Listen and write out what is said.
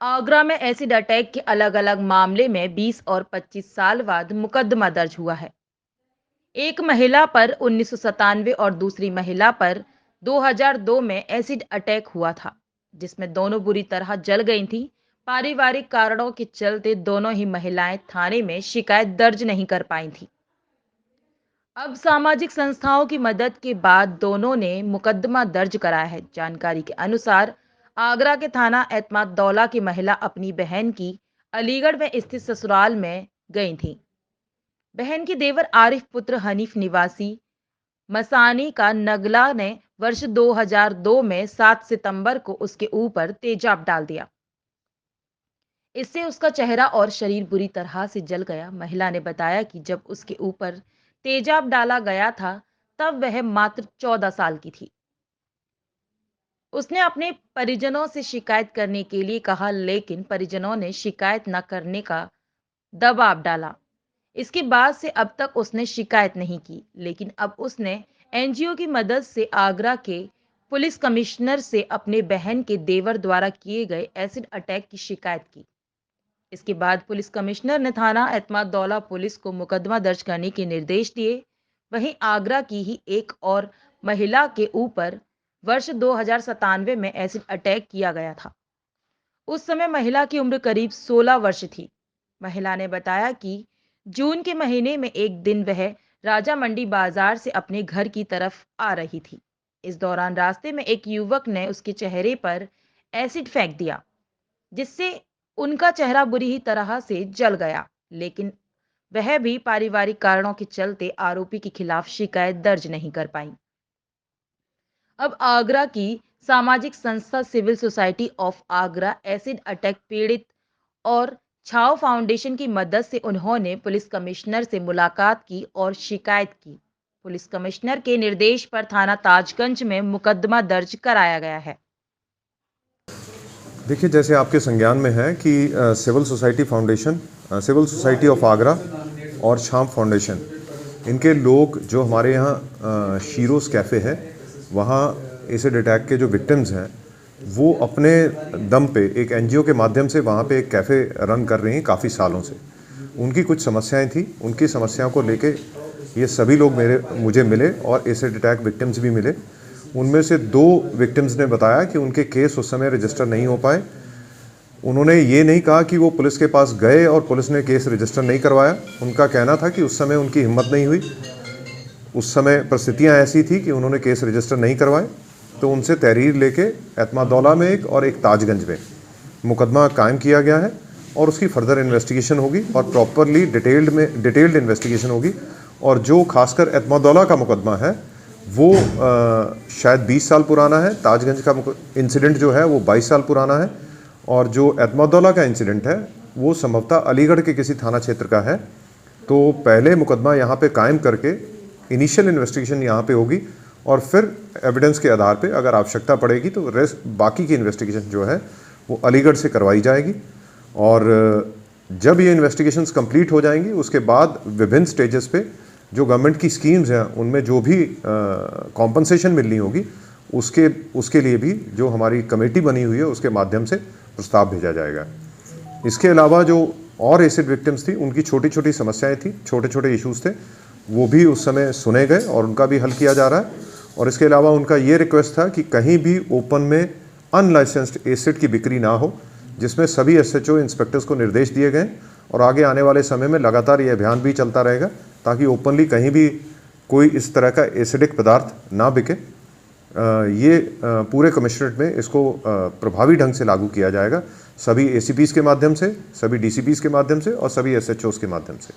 आगरा में acid attack के अलग-अलग मामले में 20 और 25 साल बाद मुकदमा दर्ज हुआ है। एक महिला पर 1997 और दूसरी महिला पर 2002 में एसिड अटैक हुआ था, जिसमें दोनों बुरी तरह जल गई थीं। पारिवारिक कारणों के चलते दोनों ही महिलाएं थाने में शिकायत दर्ज नहीं कर पाई थीं। अब सामाजिक संस्थाओं की मदद के बाद दोनों ने मुकदमा दर्ज कराया है। जानकारी के अनुसार आगरा के थाना एतमाद-दौला की महिला अपनी बहन की अलीगढ़ में स्थित ससुराल में गई थी। बहन के देवर आरिफ पुत्र हनीफ निवासी मसानी का नगला ने वर्ष 2002 में 7 सितंबर को उसके ऊपर तेजाब डाल दिया। इससे उसका चेहरा और शरीर बुरी तरह से जल गया। महिला ने बताया कि जब उसके ऊपर तेजाब डाला गया था, तब वह मात्र 14 साल की थी। उसने अपने परिजनों से शिकायत करने के लिए कहा, लेकिन परिजनों ने शिकायत न करने का दबाव डाला। इसके बाद से अब तक उसने शिकायत नहीं की, लेकिन अब उसने एनजीओ की मदद से आगरा के पुलिस कमिश्नर से अपने बहन के देवर द्वारा किए गए एसिड अटैक की शिकायत की। इसके बाद पुलिस कमिश्नर ने थाना एतमाद-दौला पुलिस को मुकदमा दर्ज करने के निर्देश दिए। वहीं आगरा की ही एक और महिला के ऊपर वर्ष 2097 में एसिड अटैक किया गया था। उस समय महिला की उम्र करीब 16 वर्ष थी। महिला ने बताया कि जून के महीने में एक दिन वह राजा मंडी बाजार से अपने घर की तरफ आ रही थी। इस दौरान रास्ते में एक युवक ने उसके चेहरे पर एसिड फेंक दिया, जिससे उनका चेहरा बुरी ही तरह से जल गया। लेकिन वह भी पारिवारिक कारणों के चलते आरोपी के खिलाफ शिकायत दर्ज नहीं कर पाई। अब आगरा की सामाजिक संस्था civil society of Agra acid attack पीड़ित और छाव फाउंडेशन की मदद से उन्होंने पुलिस कमिश्नर से मुलाकात की और शिकायत की। पुलिस कमिश्नर के निर्देश पर थाना ताजगंज में मुकदमा दर्ज कराया गया है। देखिए, जैसे आपके संज्ञान में है कि civil society foundation, civil society of Agra और शाम फाउंडेशन, इनके लोग जो हमारे यहाँ शीरोज़ कैफ़े है, वहाँ एसिड अटैक के जो विक्टिम्स हैं, वो अपने दम पे एक एनजीओ के माध्यम से वहाँ पे एक कैफ़े रन कर रही हैं काफ़ी सालों से। उनकी कुछ समस्याएं थी, उनकी समस्याओं को लेके ये सभी लोग मुझे मिले और एसिड अटैक विक्टिम्स भी मिले। उनमें से 2 विक्टिम्स ने बताया कि उनके केस उस समय रजिस्टर नहीं हो पाए। उन्होंने ये नहीं कहा कि वो पुलिस के पास गए और पुलिस ने केस रजिस्टर नहीं करवाया। उनका कहना था कि उस समय उनकी हिम्मत नहीं हुई, उस समय परिस्थितियां ऐसी थी कि उन्होंने केस रजिस्टर नहीं करवाए। तो उनसे तहरीर लेके एतमाद-दौला में एक और एक ताजगंज में मुकदमा कायम किया गया है और उसकी फर्दर इन्वेस्टिगेशन होगी और प्रॉपरली डिटेल्ड इन्वेस्टिगेशन होगी। और जो खासकर एतमाद-दौला का मुकदमा है वो शायद 20 साल पुराना है। ताजगंज का इंसिडेंट जो है वो 22 साल पुराना है और जो एतमाद-दौला का इंसिडेंट है वो संभवतः अलीगढ़ के किसी थाना क्षेत्र का है। तो पहले मुकदमा यहाँ पे कायम करके इनिशियल इन्वेस्टिगेशन यहाँ पे होगी और फिर एविडेंस के आधार पे अगर आवश्यकता पड़ेगी तो बाकी की इन्वेस्टिगेशन जो है वो अलीगढ़ से करवाई जाएगी। और जब ये इन्वेस्टिगेशंस कंप्लीट हो जाएंगी उसके बाद विभिन्न स्टेजेस पे जो गवर्नमेंट की स्कीम्स हैं उनमें जो भी कॉम्पनसेशन मिलनी होगी उसके लिए भी जो हमारी कमेटी बनी हुई है उसके माध्यम से प्रस्ताव भेजा जाएगा। इसके अलावा जो और एसिड विक्टिम्स थी उनकी छोटी छोटी समस्याएं थी, छोटे छोटे इश्यूज थे, वो भी उस समय सुने गए और उनका भी हल किया जा रहा है। और इसके अलावा उनका ये रिक्वेस्ट था कि कहीं भी ओपन में अनलाइसेंस्ड एसिड की बिक्री ना हो, जिसमें सभी एसएचओ इंस्पेक्टर्स को निर्देश दिए गए और आगे आने वाले समय में लगातार ये अभियान भी चलता रहेगा ताकि ओपनली कहीं भी कोई इस तरह का एसिडिक पदार्थ ना बिके। ये पूरे कमिश्नरेट में इसको प्रभावी ढंग से लागू किया जाएगा, सभी एसीपीज़ के माध्यम से, सभी डीसीपीज़ के माध्यम से और सभी एसएचओज़ के माध्यम से।